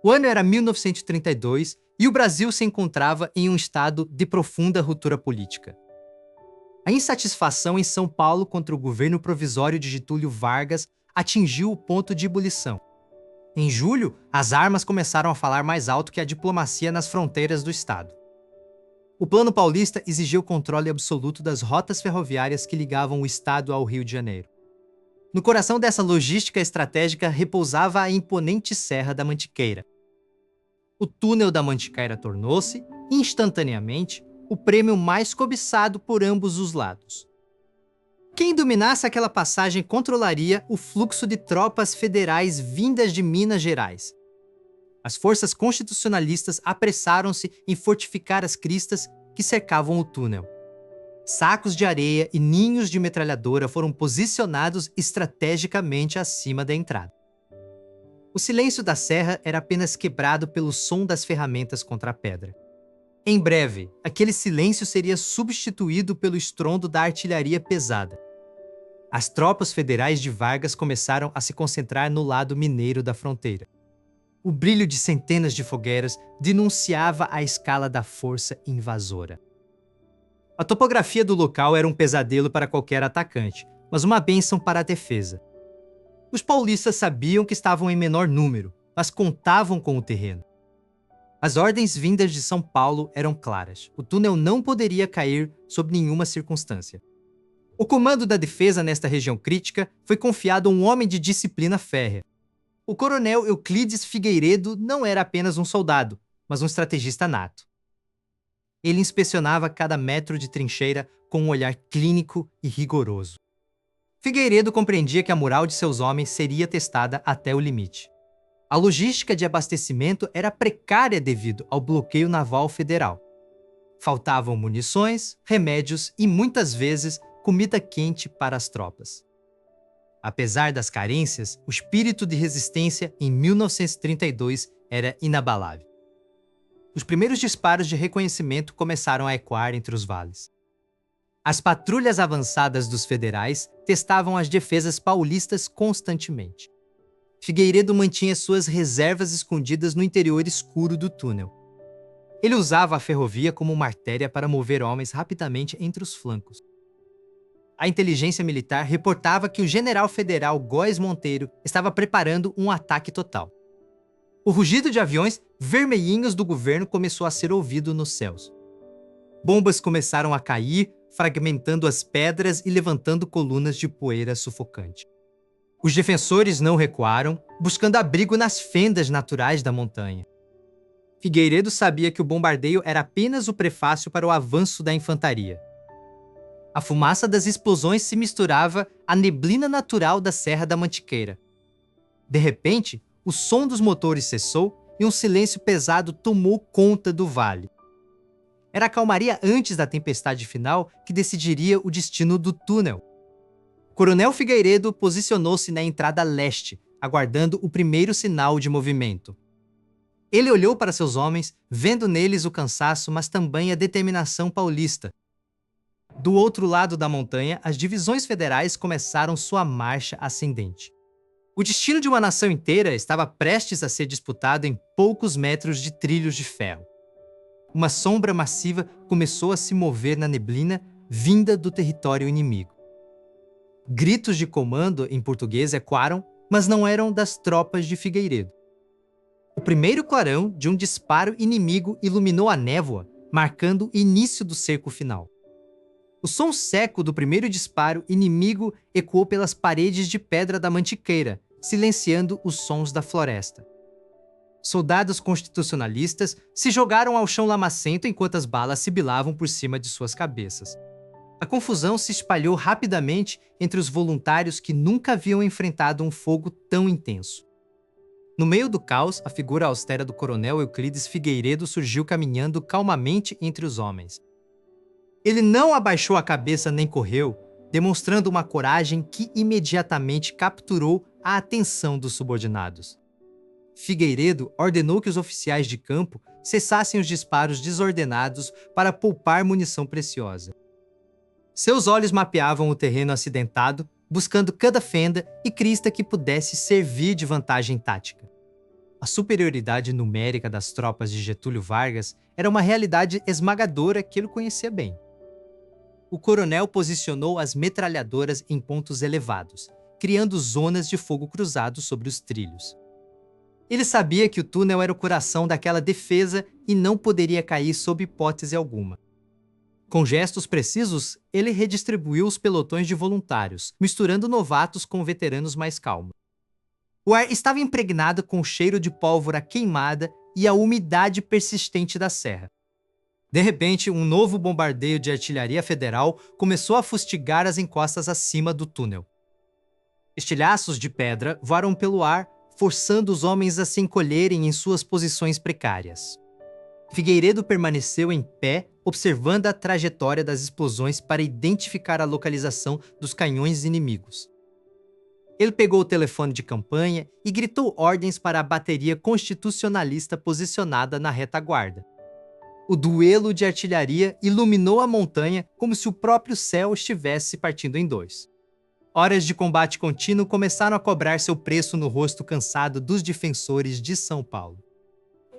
O ano era 1932 e o Brasil se encontrava em um estado de profunda ruptura política. A insatisfação em São Paulo contra o governo provisório de Getúlio Vargas atingiu o ponto de ebulição. Em julho, as armas começaram a falar mais alto que a diplomacia nas fronteiras do estado. O Plano Paulista exigiu o controle absoluto das rotas ferroviárias que ligavam o estado ao Rio de Janeiro. No coração dessa logística estratégica repousava a imponente Serra da Mantiqueira. O túnel da Mantiqueira tornou-se, instantaneamente, o prêmio mais cobiçado por ambos os lados. Quem dominasse aquela passagem controlaria o fluxo de tropas federais vindas de Minas Gerais. As forças constitucionalistas apressaram-se em fortificar as cristas que cercavam o túnel. Sacos de areia e ninhos de metralhadora foram posicionados estrategicamente acima da entrada. O silêncio da serra era apenas quebrado pelo som das ferramentas contra a pedra. Em breve, aquele silêncio seria substituído pelo estrondo da artilharia pesada. As tropas federais de Vargas começaram a se concentrar no lado mineiro da fronteira. O brilho de centenas de fogueiras denunciava a escala da força invasora. A topografia do local era um pesadelo para qualquer atacante, mas uma bênção para a defesa. Os paulistas sabiam que estavam em menor número, mas contavam com o terreno. As ordens vindas de São Paulo eram claras. O túnel não poderia cair sob nenhuma circunstância. O comando da defesa nesta região crítica foi confiado a um homem de disciplina férrea. O coronel Euclides Figueiredo não era apenas um soldado, mas um estrategista nato. Ele inspecionava cada metro de trincheira com um olhar clínico e rigoroso. Figueiredo compreendia que a moral de seus homens seria testada até o limite. A logística de abastecimento era precária devido ao bloqueio naval federal. Faltavam munições, remédios e, muitas vezes, comida quente para as tropas. Apesar das carências, o espírito de resistência em 1932 era inabalável. Os primeiros disparos de reconhecimento começaram a ecoar entre os vales. As patrulhas avançadas dos federais testavam as defesas paulistas constantemente. Figueiredo mantinha suas reservas escondidas no interior escuro do túnel. Ele usava a ferrovia como uma artéria para mover homens rapidamente entre os flancos. A inteligência militar reportava que o general federal Góes Monteiro estava preparando um ataque total. O rugido de aviões vermelhinhos do governo começou a ser ouvido nos céus. Bombas começaram a cair, fragmentando as pedras e levantando colunas de poeira sufocante. Os defensores não recuaram, buscando abrigo nas fendas naturais da montanha. Figueiredo sabia que o bombardeio era apenas o prefácio para o avanço da infantaria. A fumaça das explosões se misturava à neblina natural da Serra da Mantiqueira. De repente, o som dos motores cessou e um silêncio pesado tomou conta do vale. Era a calmaria antes da tempestade final que decidiria o destino do túnel. Coronel Figueiredo posicionou-se na entrada leste, aguardando o primeiro sinal de movimento. Ele olhou para seus homens, vendo neles o cansaço, mas também a determinação paulista. Do outro lado da montanha, as divisões federais começaram sua marcha ascendente. O destino de uma nação inteira estava prestes a ser disputado em poucos metros de trilhos de ferro. Uma sombra massiva começou a se mover na neblina, vinda do território inimigo. Gritos de comando em português ecoaram, mas não eram das tropas de Figueiredo. O primeiro clarão de um disparo inimigo iluminou a névoa, marcando o início do cerco final. O som seco do primeiro disparo inimigo ecoou pelas paredes de pedra da Mantiqueira, silenciando os sons da floresta. Soldados constitucionalistas se jogaram ao chão lamacento enquanto as balas sibilavam por cima de suas cabeças. A confusão se espalhou rapidamente entre os voluntários que nunca haviam enfrentado um fogo tão intenso. No meio do caos, a figura austera do coronel Euclides Figueiredo surgiu caminhando calmamente entre os homens. Ele não abaixou a cabeça nem correu, demonstrando uma coragem que imediatamente capturou a atenção dos subordinados. Figueiredo ordenou que os oficiais de campo cessassem os disparos desordenados para poupar munição preciosa. Seus olhos mapeavam o terreno acidentado, buscando cada fenda e crista que pudesse servir de vantagem tática. A superioridade numérica das tropas de Getúlio Vargas era uma realidade esmagadora que ele conhecia bem. O coronel posicionou as metralhadoras em pontos elevados, criando zonas de fogo cruzado sobre os trilhos. Ele sabia que o túnel era o coração daquela defesa e não poderia cair sob hipótese alguma. Com gestos precisos, ele redistribuiu os pelotões de voluntários, misturando novatos com veteranos mais calmos. O ar estava impregnado com o cheiro de pólvora queimada e a umidade persistente da serra. De repente, um novo bombardeio de artilharia federal começou a fustigar as encostas acima do túnel. Estilhaços de pedra voaram pelo ar, forçando os homens a se encolherem em suas posições precárias. Figueiredo permaneceu em pé, observando a trajetória das explosões para identificar a localização dos canhões inimigos. Ele pegou o telefone de campanha e gritou ordens para a bateria constitucionalista posicionada na retaguarda. O duelo de artilharia iluminou a montanha como se o próprio céu estivesse partindo em dois. Horas de combate contínuo começaram a cobrar seu preço no rosto cansado dos defensores de São Paulo.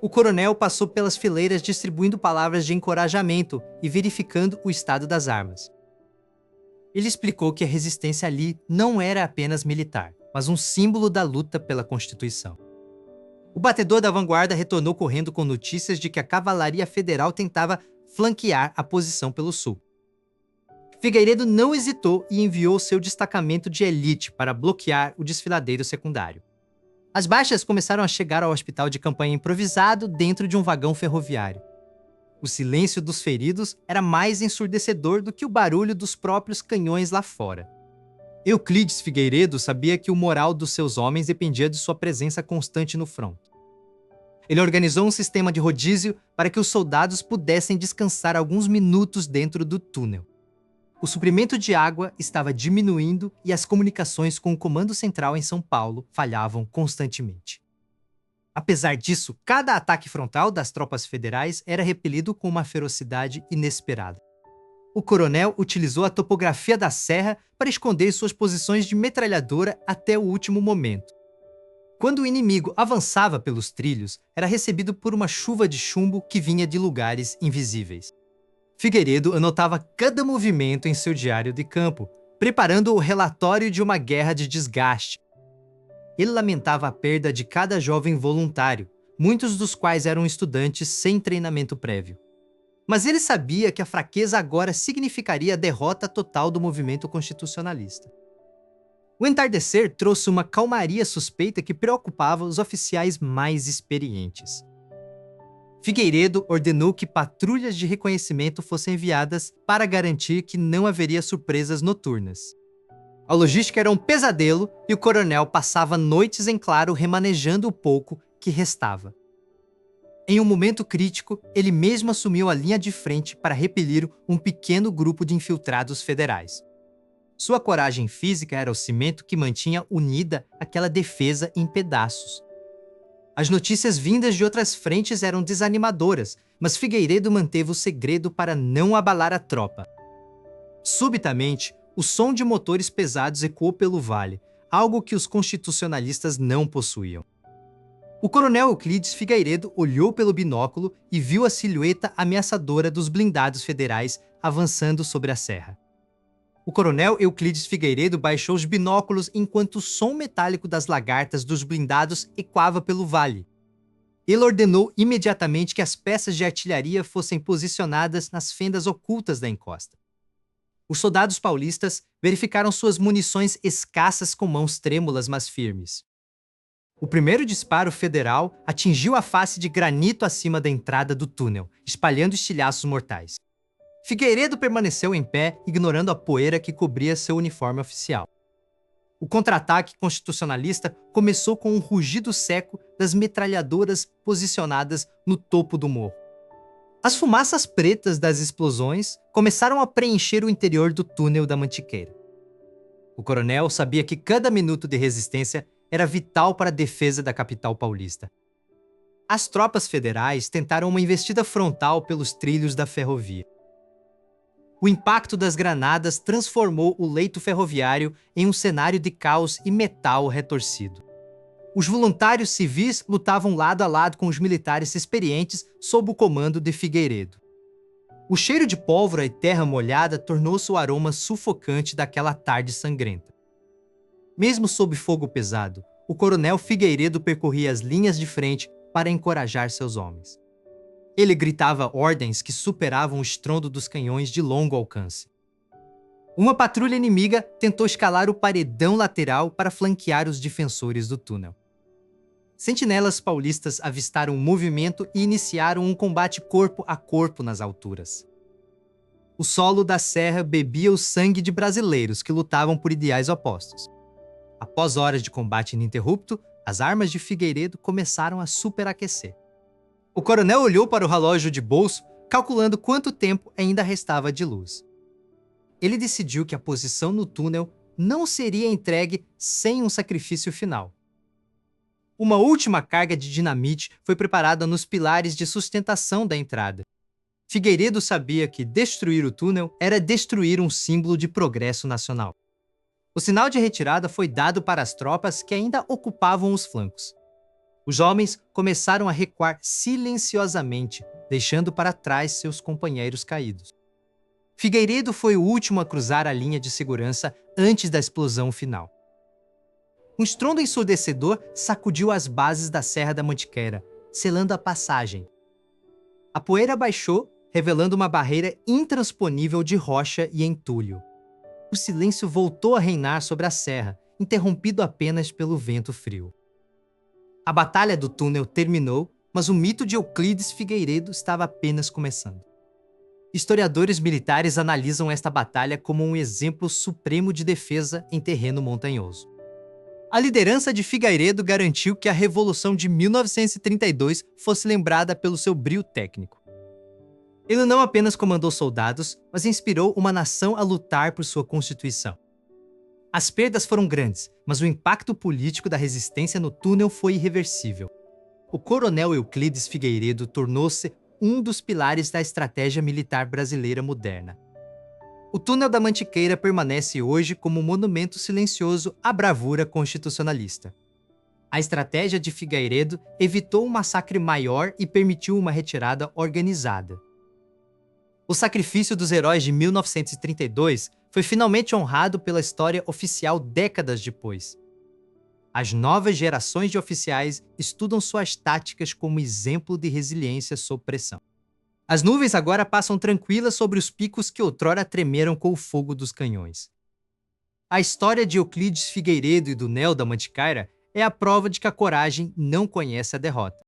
O coronel passou pelas fileiras distribuindo palavras de encorajamento e verificando o estado das armas. Ele explicou que a resistência ali não era apenas militar, mas um símbolo da luta pela Constituição. O batedor da vanguarda retornou correndo com notícias de que a Cavalaria Federal tentava flanquear a posição pelo sul. Figueiredo não hesitou e enviou seu destacamento de elite para bloquear o desfiladeiro secundário. As baixas começaram a chegar ao hospital de campanha improvisado dentro de um vagão ferroviário. O silêncio dos feridos era mais ensurdecedor do que o barulho dos próprios canhões lá fora. Euclides Figueiredo sabia que o moral dos seus homens dependia de sua presença constante no fronte. Ele organizou um sistema de rodízio para que os soldados pudessem descansar alguns minutos dentro do túnel. O suprimento de água estava diminuindo e as comunicações com o Comando Central em São Paulo falhavam constantemente. Apesar disso, cada ataque frontal das tropas federais era repelido com uma ferocidade inesperada. O coronel utilizou a topografia da serra para esconder suas posições de metralhadora até o último momento. Quando o inimigo avançava pelos trilhos, era recebido por uma chuva de chumbo que vinha de lugares invisíveis. Figueiredo anotava cada movimento em seu diário de campo, preparando o relatório de uma guerra de desgaste. Ele lamentava a perda de cada jovem voluntário, muitos dos quais eram estudantes sem treinamento prévio. Mas ele sabia que a fraqueza agora significaria a derrota total do movimento constitucionalista. O entardecer trouxe uma calmaria suspeita que preocupava os oficiais mais experientes. Figueiredo ordenou que patrulhas de reconhecimento fossem enviadas para garantir que não haveria surpresas noturnas. A logística era um pesadelo e o coronel passava noites em claro remanejando o pouco que restava. Em um momento crítico, ele mesmo assumiu a linha de frente para repelir um pequeno grupo de infiltrados federais. Sua coragem física era o cimento que mantinha unida aquela defesa em pedaços. As notícias vindas de outras frentes eram desanimadoras, mas Figueiredo manteve o segredo para não abalar a tropa. Subitamente, o som de motores pesados ecoou pelo vale, algo que os constitucionalistas não possuíam. O coronel Euclides Figueiredo olhou pelo binóculo e viu a silhueta ameaçadora dos blindados federais avançando sobre a serra. O coronel Euclides Figueiredo baixou os binóculos enquanto o som metálico das lagartas dos blindados ecoava pelo vale. Ele ordenou imediatamente que as peças de artilharia fossem posicionadas nas fendas ocultas da encosta. Os soldados paulistas verificaram suas munições escassas com mãos trêmulas, mas firmes. O primeiro disparo federal atingiu a face de granito acima da entrada do túnel, espalhando estilhaços mortais. Figueiredo permaneceu em pé, ignorando a poeira que cobria seu uniforme oficial. O contra-ataque constitucionalista começou com um rugido seco das metralhadoras posicionadas no topo do morro. As fumaças pretas das explosões começaram a preencher o interior do túnel da Mantiqueira. O coronel sabia que cada minuto de resistência era vital para a defesa da capital paulista. As tropas federais tentaram uma investida frontal pelos trilhos da ferrovia. O impacto das granadas transformou o leito ferroviário em um cenário de caos e metal retorcido. Os voluntários civis lutavam lado a lado com os militares experientes sob o comando de Figueiredo. O cheiro de pólvora e terra molhada tornou-se o aroma sufocante daquela tarde sangrenta. Mesmo sob fogo pesado, o coronel Figueiredo percorria as linhas de frente para encorajar seus homens. Ele gritava ordens que superavam o estrondo dos canhões de longo alcance. Uma patrulha inimiga tentou escalar o paredão lateral para flanquear os defensores do túnel. Sentinelas paulistas avistaram o movimento e iniciaram um combate corpo a corpo nas alturas. O solo da serra bebia o sangue de brasileiros que lutavam por ideais opostos. Após horas de combate ininterrupto, as armas de Figueiredo começaram a superaquecer. O coronel olhou para o relógio de bolso, calculando quanto tempo ainda restava de luz. Ele decidiu que a posição no túnel não seria entregue sem um sacrifício final. Uma última carga de dinamite foi preparada nos pilares de sustentação da entrada. Figueiredo sabia que destruir o túnel era destruir um símbolo de progresso nacional. O sinal de retirada foi dado para as tropas que ainda ocupavam os flancos. Os homens começaram a recuar silenciosamente, deixando para trás seus companheiros caídos. Figueiredo foi o último a cruzar a linha de segurança antes da explosão final. Um estrondo ensurdecedor sacudiu as bases da Serra da Mantiqueira, selando a passagem. A poeira baixou, revelando uma barreira intransponível de rocha e entulho. O silêncio voltou a reinar sobre a serra, interrompido apenas pelo vento frio. A batalha do túnel terminou, mas o mito de Euclides Figueiredo estava apenas começando. Historiadores militares analisam esta batalha como um exemplo supremo de defesa em terreno montanhoso. A liderança de Figueiredo garantiu que a Revolução de 1932 fosse lembrada pelo seu brio técnico. Ele não apenas comandou soldados, mas inspirou uma nação a lutar por sua Constituição. As perdas foram grandes, mas o impacto político da resistência no túnel foi irreversível. O coronel Euclides Figueiredo tornou-se um dos pilares da estratégia militar brasileira moderna. O Túnel da Mantiqueira permanece hoje como um monumento silencioso à bravura constitucionalista. A estratégia de Figueiredo evitou um massacre maior e permitiu uma retirada organizada. O sacrifício dos heróis de 1932 foi finalmente honrado pela história oficial décadas depois. As novas gerações de oficiais estudam suas táticas como exemplo de resiliência sob pressão. As nuvens agora passam tranquilas sobre os picos que outrora tremeram com o fogo dos canhões. A história de Euclides Figueiredo e do Nel da Mantiqueira é a prova de que a coragem não conhece a derrota.